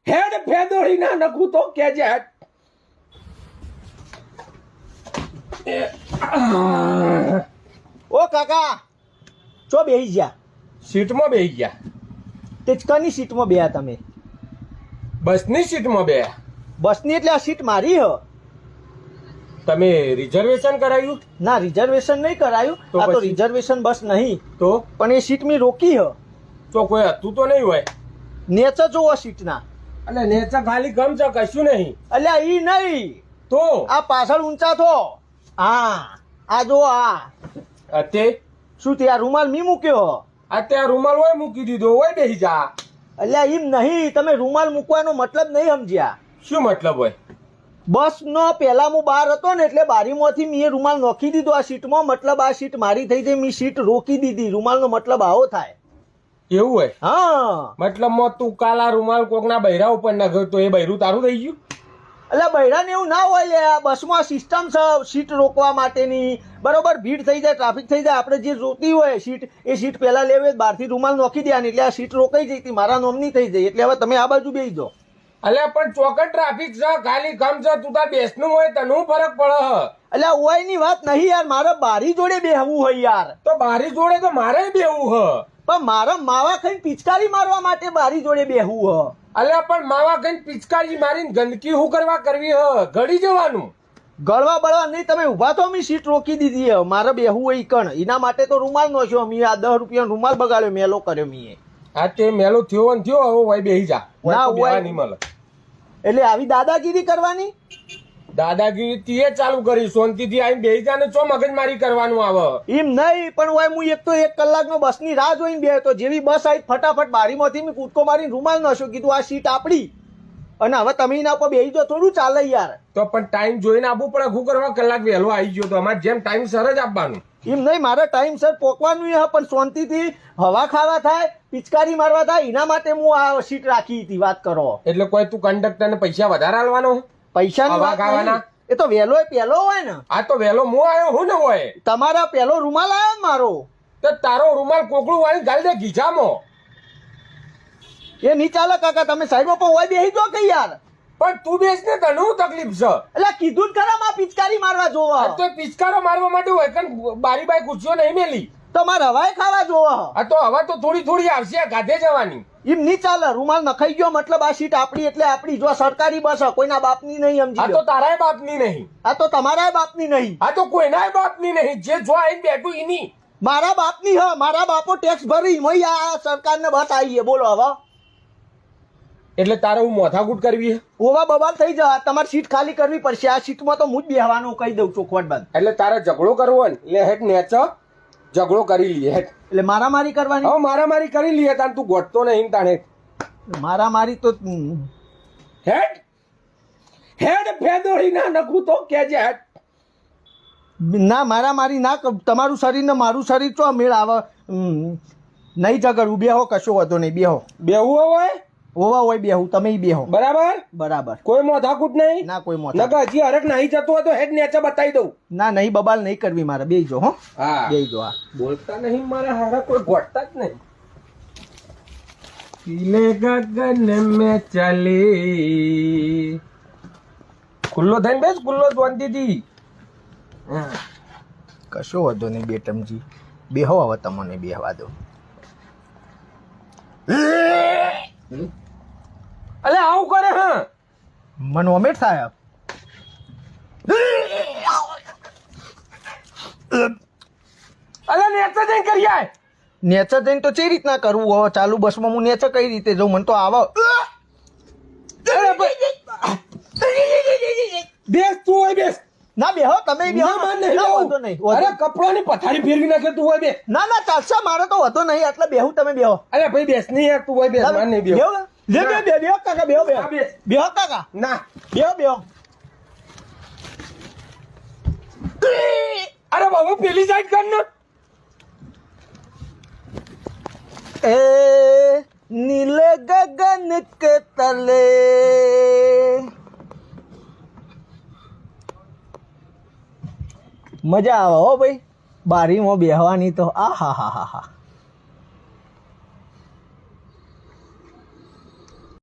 હેડ ફેદોડી ના નખું તો કેજે હેડ. ઓ કાકા ચો બેહી ગયા? સીટમાં બેહી ગયા. તે કની સીટમાં બેહ્યા તમે? બસની સીટમાં બે. બસની એટલે આ સીટ મારી હ. તમે રિઝર્વેશન કરાયું? ના રિઝર્વેશન નહીં કરાયું. તો આ તો પછી? રિઝર્વેશન બસ નહીં, તો પણ એ સીટ મેં રોકી હ. તો કોઈ હતું તો નહીં હોય. નેચર જોવો સીટના. અને નેચા ખાલી ગમ છે, કશું નહીં. અલ્યા ઈ નહીં, તો આ પાછળ ઊંચા થો. હા આ જો આ તે શું તે આ રૂમાલ મી મૂક્યો? અત્યારે રૂમાલ હોય મૂકી દીધો હોય, બેસી જા. અલ્યા એમ નહીં, તમે રૂમાલ મૂકવાનો મતલબ નહીં સમજ્યા. શું મતલબ હોય? બસ નો પેલા હું બહાર હતો ને એટલે બારીમાંથી મેં રૂમાલ નોખી દીધો આ સીટમાં. મતલબ આ સીટ મારી થઈ જાય, મેં સીટ રોકી દીધી. રૂમાલનો મતલબ આવો થાય. એવું હોય? હા મતલબ તું કાલા રૂમાલ કોકના બૈરા ઉપર નાખ્યો તો એ બૈરું તારું થઈ ગયું? એટલે બૈરાને એવું ના હોય લે. આ બસમાં સિસ્ટમ છે સીટ રોકવા માટેની. બરોબર, ભીડ થઈ જાય, ટ્રાફિક થઈ જાય, આપણે જે જોતી હોય સીટ એ સીટ પહેલા લેવે, બહારથી રૂમાલ નોખી દેવાની એટલે આ સીટ રોકાઈ જઈ હતી, મારા નોમની થઈ જાય. એટલે હવે તમે આ બાજુ બેસી દો. અલ્યા પણ ચોકટ ટ્રાફિક છે, ખાલી ગમ છે, તું તાર બેસનું હોય તને હું ફરક પડે? એટલે ઓયની વાત નહીં યાર, મારે બારી જોડે બેહવું હોય યાર. તો બારી જોડે તો મારે બેવું હ. પણ મારા માવા ખાઈને પિચકારી મારવા માટે બારી જોડે બેહવું હ. અલ્યા પણ માવા કઈ પિચકારી મારીને ગંદકી શું કરવા કરવી હ? ઘડી જવાનું. ગળવા બળવા નહીં, તમે ઉભા તો મેં સીટ રોકી દીધી હ. મારે બેહવું હોય કણ, એના માટે તો રૂમાલ નો છો. મેં આ 10 રૂપિયાનો રૂમાલ બગાડ્યો, મેલો કર્યો મેં. હા તે મેલો થયો ને થયો, હવે વય બેહી જા. ના, તો બેહવા હોય. નહીં મળે. એટલે આવી દાદાગીરી કરવાની? દાદાગીરી તીએ ચાલુ કરી, શાંતિથી આવીને બેહી જા ને ચો મગજમારી કરવાનું આવે? એમ નહીં, પણ હોય હું એક તો 1 કલાકનો બસની રાહ જોઈને બે તો જેવી બસ આવી ફટાફટ બારીમાંથી મેં કૂદકો મારીને રૂમાલ નશો, કીધું આ સીટ આપડી. અને હવે તમે એના પર બેસી જાઓ, થોડું ચાલે યાર. તો પણ ટાઈમ જોઈને આપવું પડે. શું કરવા કલાક વહેલો આવી ગયો તો? અમારે જેમ ટાઈમ સર જ આપવાનું. એમ નહીં, મારે ટાઈમસર પોકવાનું હ, પણ શાંતિથી હવા ખાવા થાય, પિચકારી મારવા થાય, એના માટે હું આ સીટ રાખી હતી. વાત કરો એટલે કોઈ તું કંડક્ટર ને પૈસા વધારે આલવાનો? પૈસાની હવા વાત ખાવાના? નહીં. એ તો વહેલો પહેલો હોય ને. આ તો વહેલો હું આવ્યો હું ને હોય. તમારા પહેલો રૂમાલ આવ્યો ને મારો. તો તારો રૂમાલ કોકડું વાળી ગાલી દે ગીજામાં. એ નહીં ચાલે કાકા, તમે સાઈડમાં પણ હોય બેસી જાઓ કે યાર. પણ તું બેસ ને, તને શું તકલીફ છે? એટલે કીધું જ ખરા, માં પિચકારી મારવા જોવા. આ તો પિચકારો મારવા માટે હોય કે બારી બારી ખુરશીઓ નહીં મેલી. તો મારે હવાય ખાવા જોવા. આ તો હવે તો થોડી થોડી આવશે, આ ગાધે જવાની. એમ નહીં ચાલે, રૂમાલ નખાઈ ગયો મતલબ આ સીટ આપડી એટલે આપડી. જો સરકારી બસ હ, કોઈના બાપની નહીં, સમજી આ લો. તો તારાય બાપની નહીં, આ તો તમારા બાપની નહીં, આ તો કોઈનાય બાપની નહીં. જે જો આઈને બેઠું એની. મારા બાપની હ. મારા બાપો ટેક્સ ભરી મોય આ સરકારને બસ આવી. બોલો હવે. એટલે તારે હું માથાકૂટ કરવી છે? ઓવા બબાલ થઈ જા, તમારી સીટ ખાલી કરવી પડશે. આ સીટમાં તો હું જ બેહવાનું કહી દઉં ચોખવટ બંધ. એટલે તારે ઝઘડો કરવો ને એટલે હેઠ નેચ ઝઘડો કરી લઈએ હેઠ. એટલે મારામારી કરવાની? હવે મારામારી કરી લઈએ તાણ. તું ગોઠતો નહીં તાણે. મારામારી તો હેડ હેડ ફેદોડી ના નખું તો કેજે હેડ. ના મારામારી ના કર. તમારું શરીર ને મારું શરીર ચો મેળ આવે? નહીં ઝઘડવું, બેહો, કશો વાંધો નહીં, બેહો. બેહવું હોય ઓવા હોય બેહું, તમે બેહો. બરાબર બરાબર, કોઈ માથાકૂટ નહીં. ના કોઈ મોત. નકર હજી હરક નહીં જતો હોય તો હેડ નેચે બતાવી દઉં. ના નહીં બબાલ નહીં કરવી મારે. બેહી જો હો, હા બેહી જો. હા બોલતા નહીં મારા હારા, કોઈ ગોઠતા જ નહીં. પીલે ગગન મેં ચાલી. ખુલ્લો થઈને બેસ, ખુલ્લો શાંતિથી. કશો વાંધો નહીં બેટમજી, બેહો. હવે તમને બેહવા દો. અલે આવું કરે હા? મને ઓમેટ થાય. અલે નેચે જઈને કરી આય. નેચર જઈને તો કઈ રીતના કરવું? હવે ચાલુ બસમાં હું નેચર કઈ રીતે જઉં? મને તો આવો. બેસ તું હોય બેસ. ના બેહો, તમે બેહો. ના, માન નહીં ના, લાવું. વાંધો નહીં. અરે કપડાની પથારી ફેરવી નાખે તું હોય બે. ના ના ચાલશે, મારે તો વધો નહીં. એટલે બેહું, તમે બેહો. અરે ભાઈ બેસ નહીં યાર, તું હોય બેસ. માન નહીં બેહો. બેહો ને? લે ના. બેહો કાકા, બેહો બેહો. હા, બેસ. બેહો કાકા, ના બેહો બેહો. અરે બાબુ પેલી સાઈડ કર ને. એ નીલે ગગન કે તલે મજા આવે હો ભાઈ બારીમાં બેહવાની તો. આ હા હા હા હા.